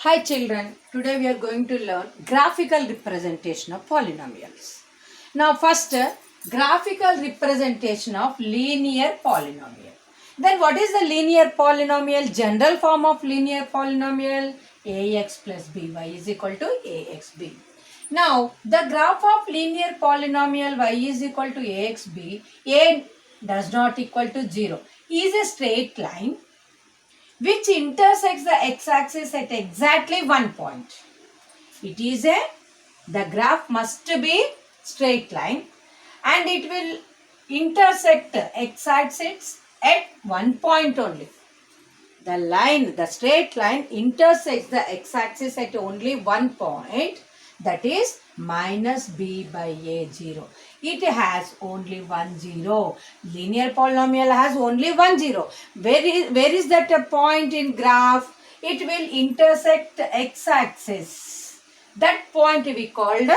Hi children, today we are going to learn graphical representation of polynomials. Now first, graphical representation of linear polynomial. Then what is the linear polynomial? General form of linear polynomial ax plus by is equal to axb. Now the graph of linear polynomial y is equal to axb, a does not equal to 0, is a straight line which intersects the x-axis at exactly one point. The graph must be straight line and it will intersect x-axis at one point only. The straight line intersects the x-axis at only one point, that is minus b by a 0. It has only one 0. Linear polynomial has only one 0. Where is that a point in graph? It will intersect x-axis. That point we called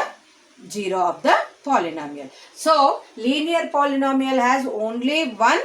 0 of the polynomial. So, linear polynomial has only one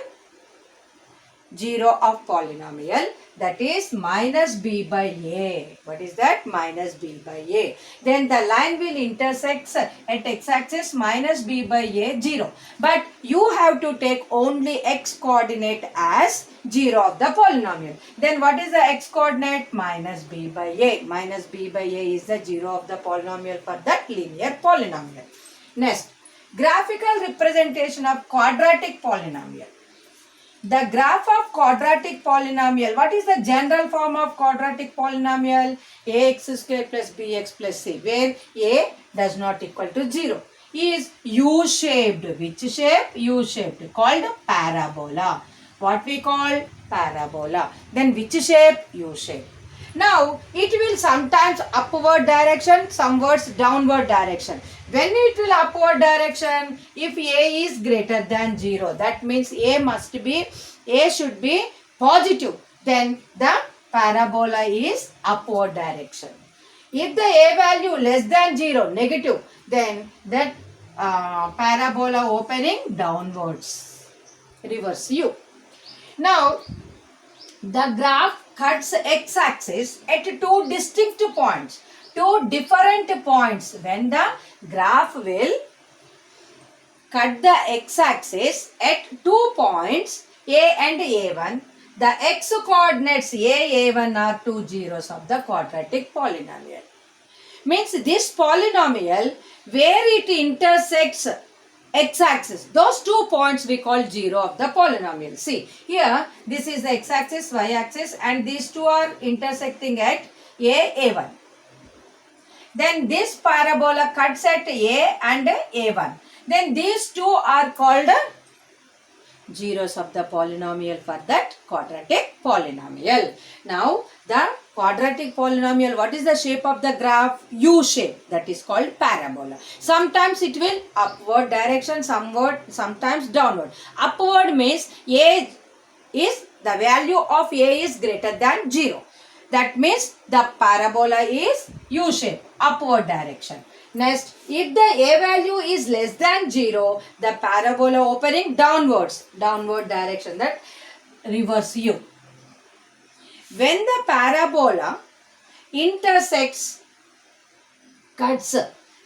0 of polynomial, that is minus b by a. What is that? Minus b by a. Then the line will intersect at x-axis minus b by a 0. But you have to take only x coordinate as 0 of the polynomial. Then what is the x coordinate? Minus b by a. Minus b by a is the 0 of the polynomial for that linear polynomial. Next, graphical representation of quadratic polynomial. The graph of quadratic polynomial. What is the general form of quadratic polynomial? Ax square plus bx plus c, where a does not equal to 0, is U-shaped. Which shape? U-shaped, called parabola. What we call? Parabola. Then which shape? U-shape. Now, it will sometimes upward direction, sometimes downward direction. When it will upward direction, if a is greater than 0, that means a should be positive. Then the parabola is upward direction. If the a value less than 0, negative, then that parabola opening downwards, reverse U. Now, the graph cuts x-axis at two distinct points, two different points. When the graph will cut the x-axis at 2 points, a and a1, the x coordinates a, a1 are two zeros of the quadratic polynomial. Means this polynomial, where it intersects x-axis, those 2 points we call 0 of the polynomial. See, here this is the x-axis, y-axis, and these two are intersecting at a1. Then this parabola cuts at a and a1. Then these two are called zeros of the polynomial for that quadratic polynomial. Now, the quadratic polynomial, what is the shape of the graph? U shape, that is called parabola. Sometimes it will upward direction, sometimes downward. Upward means the value of a is greater than 0. That means the parabola is U shape, upward direction. Next, if the a value is less than 0, the parabola opening downwards, downward direction, that reverse U. When the parabola cuts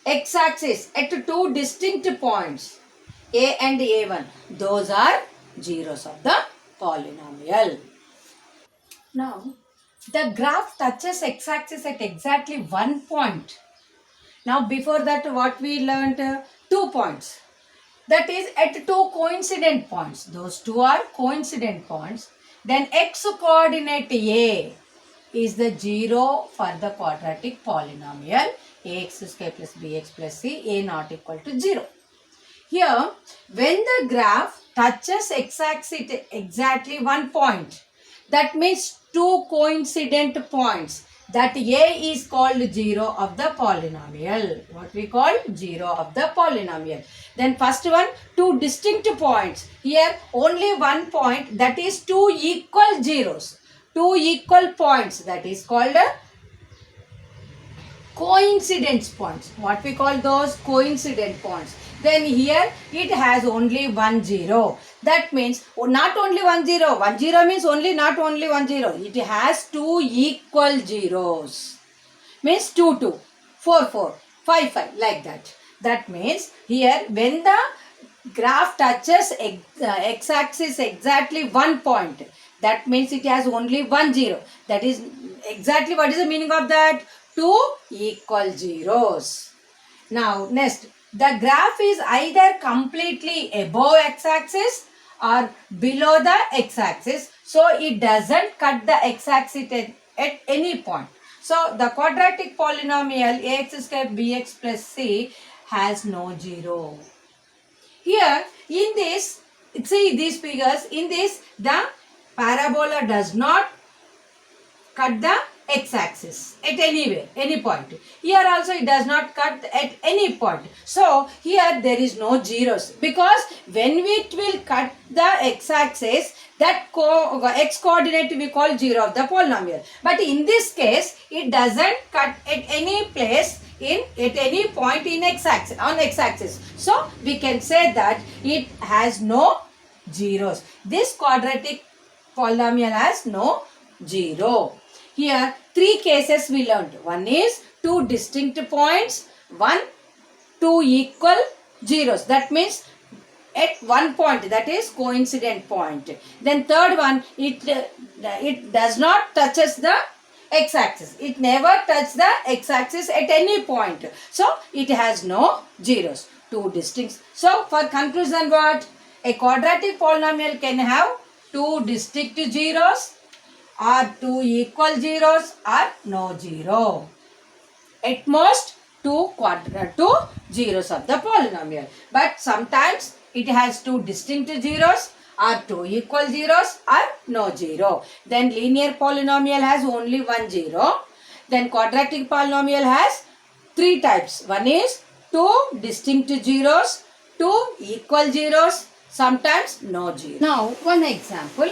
x-axis at two distinct points, a and a1, those are zeros of the polynomial. Now, the graph touches x-axis at exactly one point. Now, before that, what we learnt? 2 points. That is at two coincident points. Those two are coincident points. Then x coordinate a is the 0 for the quadratic polynomial ax square plus bx plus c, a not equal to 0. Here, when the graph touches x-axis at exactly one point, that means two coincident points, that a is called 0 of the polynomial. What we call 0 of the polynomial. Then first one, two distinct points. Here only one point, that is two equal zeros. Two equal points, that is called coincidence points. What we call those? Coincident points. Then here it has only one 0. That means not only 1 0. 1 0 means not only 1 0. It has two equal zeros. means 2 2, 4 4, 5 5, like that. That means here when the graph touches x-axis exactly 1 point, that means it has only 1 0. That is exactly what is the meaning of that? 2 equal zeros. Now next, the graph is either completely above x-axis or below the x-axis, so it doesn't cut the x-axis at any point. So the quadratic polynomial ax square bx plus c has no zero. Here in this, see these figures, in this the parabola does not cut the x-axis at anywhere, any point. Here also it does not cut at any point. So here there is no zeros, because when it will cut the x-axis, that x coordinate we call 0 of the polynomial. But in this case it doesn't cut at any place at any point in x-axis, on x-axis. So we can say that it has no zeros. This quadratic polynomial has no 0. Here 3 cases we learned. One is 2 distinct points, 1 2 equal zeros. That means at one point, that is coincident point. Then third one, it does not touches the x-axis. It never touches the x-axis at any point. So it has no zeros. 2 distinct. So for conclusion, what? A quadratic polynomial can have 2 distinct zeros, or 2 equal zeros, or no zero. At most 2 zeros of the polynomial. But sometimes it has 2 distinct zeros, or 2 equal zeros, or no zero. Then linear polynomial has only 1 zero. Then quadratic polynomial has 3 types. One is 2 distinct zeros, 2 equal zeros, sometimes no zero. Now one example,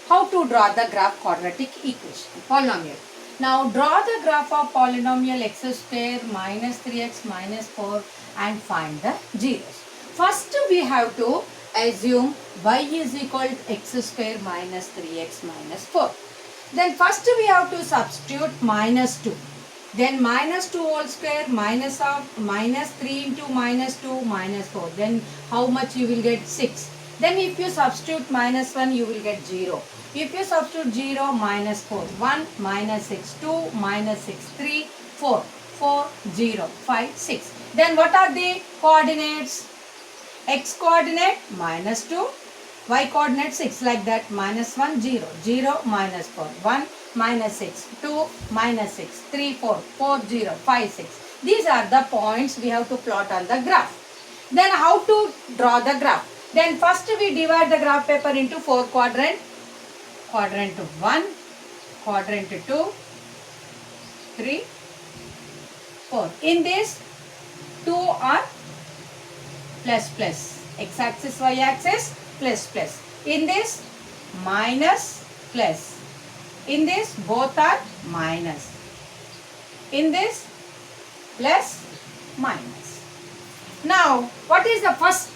how to draw the graph quadratic equation, polynomial. Now draw the graph of polynomial x square minus 3x minus 4 and find the zeros. First we have to assume y is equal to x square minus 3x minus 4. Then first we have to substitute minus 2. Then minus 2 whole square minus 3 into minus 2 minus 4. Then how much you will get? 6. Then if you substitute minus 1, you will get 0. If you substitute 0, minus 4, 1, minus 6, 2, minus 6, 3, 4, 4, 0, 5, 6. Then what are the coordinates? X coordinate minus 2, y coordinate 6, like that. Minus 1, 0, 0, minus 4, 1, minus 6, 2, minus 6, 3, 4, 4, 0, 5, 6. These are the points we have to plot on the graph. Then how to draw the graph? Then first we divide the graph paper into 4 quadrants. Quadrant 1, quadrant 2, 3, 4. In this 2 are plus plus, x axis, y axis, plus plus. In this minus plus. In this both are minus. In this plus minus. Now what is the first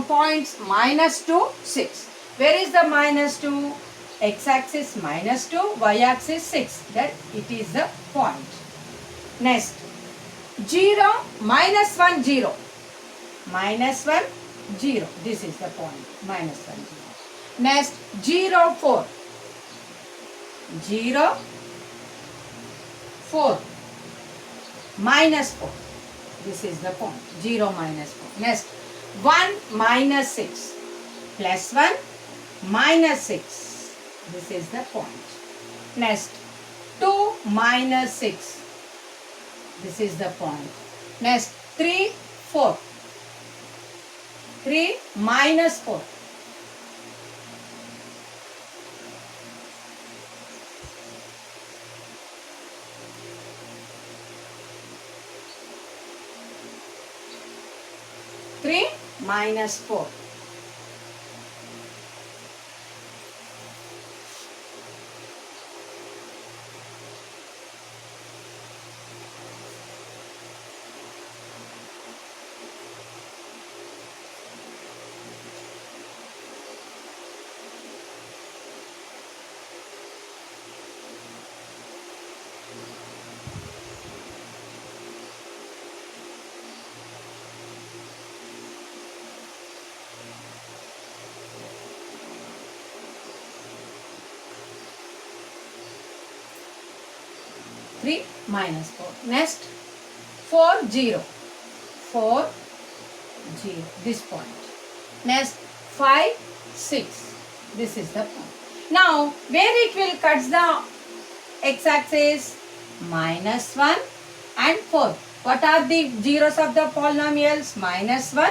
points? Minus 2, 6. Where is the minus 2? X axis minus 2, y axis 6. That it is the point. Next 0, minus 1, 0. Minus 1, 0. This is the point. Minus 1, 0. Next 0, 4. 0, 4. Minus 4. This is the point. 0, minus 4. Next 1, minus 6. Plus 1, minus 6. This is the point. Next 2, minus 6. This is the point. Next 3, 4. 3, minus 4. Minus 4. 3 minus 4. Next 4 0. 4 0. This point. Next 5 6. This is the point. Now where it will cut the x-axis? Minus 1 and 4. What are the zeros of the polynomials? Minus 1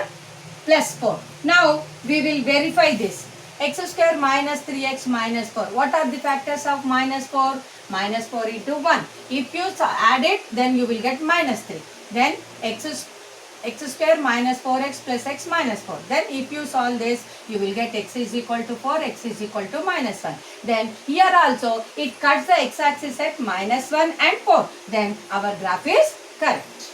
plus 4. Now we will verify this. X square minus 3x minus 4. What are the factors of minus 4? Minus 4 into 1. If you add it, then you will get minus 3. Then x square minus 4x plus x minus 4. Then if you solve this, you will get x is equal to 4, x is equal to minus 1. Then here also it cuts the x-axis at minus 1 and 4. Then our graph is correct.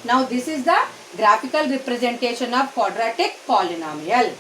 Now this is the graphical representation of quadratic polynomial.